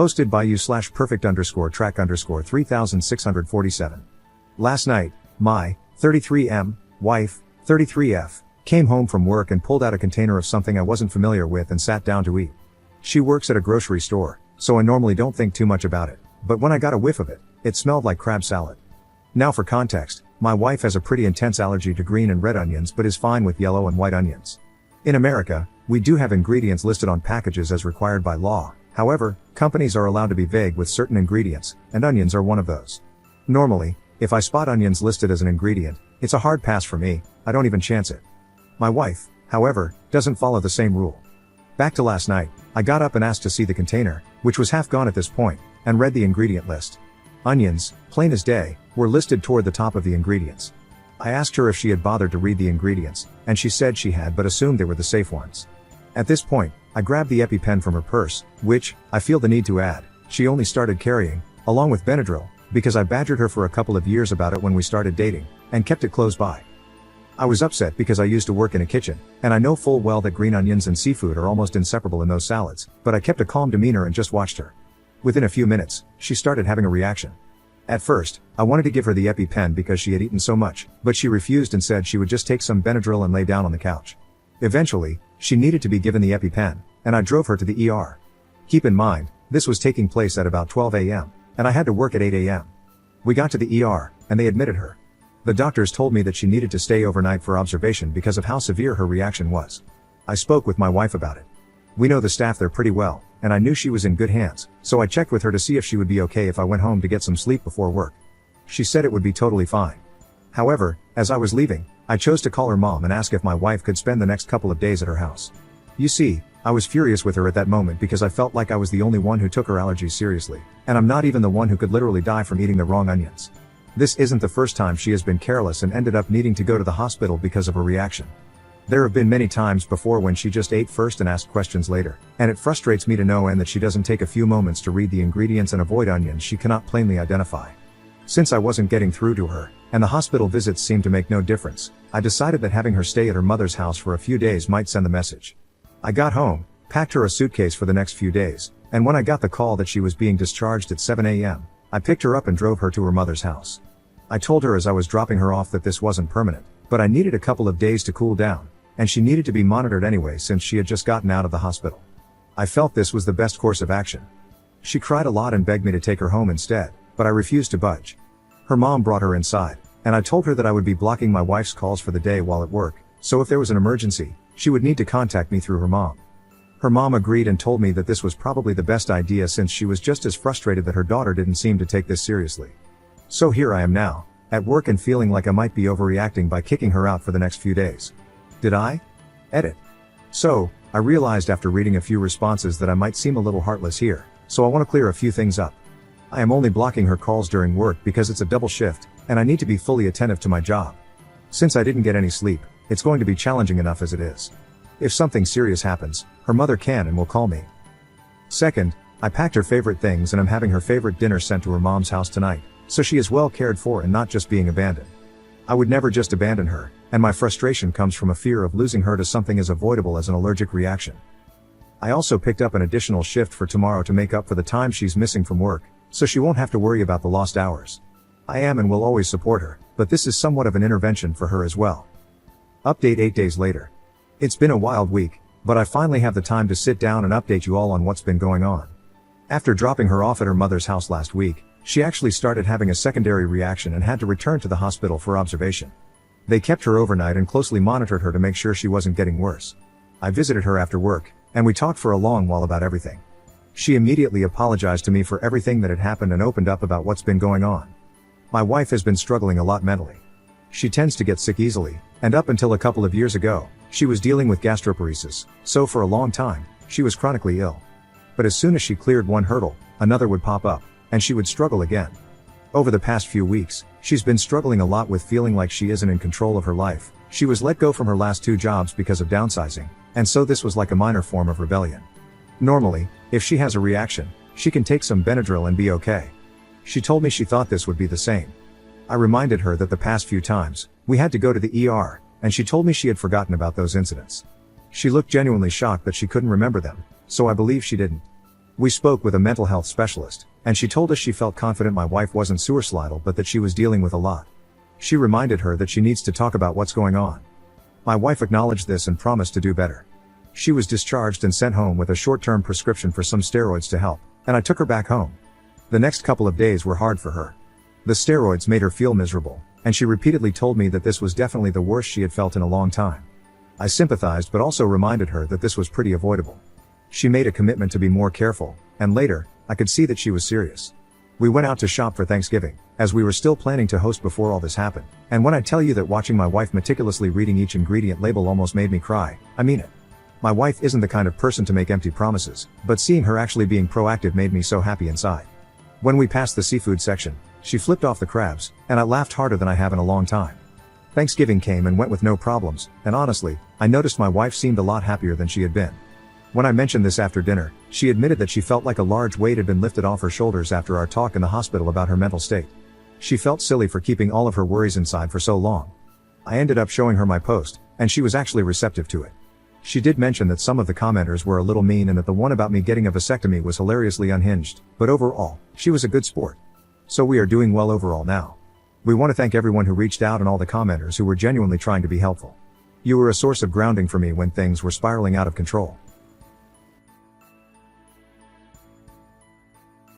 Hosted by you/perfect_track_3647. Last night, my 33M wife, 33F, came home from work and pulled out a container of something I wasn't familiar with and sat down to eat. She works at a grocery store, so I normally don't think too much about it, but when I got a whiff of it, it smelled like crab salad. Now for context, my wife has a pretty intense allergy to green and red onions but is fine with yellow and white onions. In America, we do have ingredients listed on packages as required by law. However, companies are allowed to be vague with certain ingredients, and onions are one of those. Normally, if I spot onions listed as an ingredient, it's a hard pass for me, I don't even chance it. My wife, however, doesn't follow the same rule. Back to last night, I got up and asked to see the container, which was half gone at this point, and read the ingredient list. Onions, plain as day, were listed toward the top of the ingredients. I asked her if she had bothered to read the ingredients, and she said she had but assumed they were the safe ones. At this point, I grabbed the EpiPen from her purse, which, I feel the need to add, she only started carrying, along with Benadryl, because I badgered her for a couple of years about it when we started dating, and kept it close by. I was upset because I used to work in a kitchen, and I know full well that green onions and seafood are almost inseparable in those salads, but I kept a calm demeanor and just watched her. Within a few minutes, she started having a reaction. At first, I wanted to give her the EpiPen because she had eaten so much, but she refused and said she would just take some Benadryl and lay down on the couch. Eventually, she needed to be given the EpiPen, and I drove her to the ER. Keep in mind, this was taking place at about 12 a.m., and I had to work at 8 a.m. We got to the ER, and they admitted her. The doctors told me that she needed to stay overnight for observation because of how severe her reaction was. I spoke with my wife about it. We know the staff there pretty well, and I knew she was in good hands, so I checked with her to see if she would be okay if I went home to get some sleep before work. She said it would be totally fine. However, as I was leaving, I chose to call her mom and ask if my wife could spend the next couple of days at her house. You see, I was furious with her at that moment because I felt like I was the only one who took her allergies seriously, and I'm not even the one who could literally die from eating the wrong onions. This isn't the first time she has been careless and ended up needing to go to the hospital because of her reaction. There have been many times before when she just ate first and asked questions later, and it frustrates me to no end that she doesn't take a few moments to read the ingredients and avoid onions she cannot plainly identify. Since I wasn't getting through to her, and the hospital visits seemed to make no difference, I decided that having her stay at her mother's house for a few days might send the message. I got home, packed her a suitcase for the next few days, and when I got the call that she was being discharged at 7 a.m., I picked her up and drove her to her mother's house. I told her as I was dropping her off that this wasn't permanent, but I needed a couple of days to cool down, and she needed to be monitored anyway since she had just gotten out of the hospital. I felt this was the best course of action. She cried a lot and begged me to take her home instead, but I refused to budge. Her mom brought her inside, and I told her that I would be blocking my wife's calls for the day while at work, so if there was an emergency, she would need to contact me through her mom. Her mom agreed and told me that this was probably the best idea since she was just as frustrated that her daughter didn't seem to take this seriously. So here I am now, at work and feeling like I might be overreacting by kicking her out for the next few days. Did I? Edit. So, I realized after reading a few responses that I might seem a little heartless here, so I want to clear a few things up. I am only blocking her calls during work because it's a double shift, and I need to be fully attentive to my job. Since I didn't get any sleep, it's going to be challenging enough as it is. If something serious happens, her mother can and will call me. Second, I packed her favorite things and I'm having her favorite dinner sent to her mom's house tonight, so she is well cared for and not just being abandoned. I would never just abandon her, and my frustration comes from a fear of losing her to something as avoidable as an allergic reaction. I also picked up an additional shift for tomorrow to make up for the time she's missing from work, so she won't have to worry about the lost hours. I am and will always support her, but this is somewhat of an intervention for her as well. Update 8 days later. It's been a wild week, but I finally have the time to sit down and update you all on what's been going on. After dropping her off at her mother's house last week, she actually started having a secondary reaction and had to return to the hospital for observation. They kept her overnight and closely monitored her to make sure she wasn't getting worse. I visited her after work, and we talked for a long while about everything. She immediately apologized to me for everything that had happened and opened up about what's been going on. My wife has been struggling a lot mentally. She tends to get sick easily, and up until a couple of years ago, she was dealing with gastroparesis, so for a long time, she was chronically ill. But as soon as she cleared one hurdle, another would pop up, and she would struggle again. Over the past few weeks, she's been struggling a lot with feeling like she isn't in control of her life. She was let go from her last 2 jobs because of downsizing, and so this was like a minor form of rebellion. Normally, if she has a reaction, she can take some Benadryl and be okay. She told me she thought this would be the same. I reminded her that the past few times, we had to go to the ER, and she told me she had forgotten about those incidents. She looked genuinely shocked that she couldn't remember them, so I believe she didn't. We spoke with a mental health specialist, and she told us she felt confident my wife wasn't suicidal but that she was dealing with a lot. She reminded her that she needs to talk about what's going on. My wife acknowledged this and promised to do better. She was discharged and sent home with a short-term prescription for some steroids to help, and I took her back home. The next couple of days were hard for her. The steroids made her feel miserable, and she repeatedly told me that this was definitely the worst she had felt in a long time. I sympathized but also reminded her that this was pretty avoidable. She made a commitment to be more careful, and later, I could see that she was serious. We went out to shop for Thanksgiving, as we were still planning to host before all this happened, and when I tell you that watching my wife meticulously reading each ingredient label almost made me cry, I mean it. My wife isn't the kind of person to make empty promises, but seeing her actually being proactive made me so happy inside. When we passed the seafood section, she flipped off the crabs, and I laughed harder than I have in a long time. Thanksgiving came and went with no problems, and honestly, I noticed my wife seemed a lot happier than she had been. When I mentioned this after dinner, she admitted that she felt like a large weight had been lifted off her shoulders after our talk in the hospital about her mental state. She felt silly for keeping all of her worries inside for so long. I ended up showing her my post, and she was actually receptive to it. She did mention that some of the commenters were a little mean and that the one about me getting a vasectomy was hilariously unhinged, but overall, she was a good sport. So we are doing well overall now. We want to thank everyone who reached out and all the commenters who were genuinely trying to be helpful. You were a source of grounding for me when things were spiraling out of control.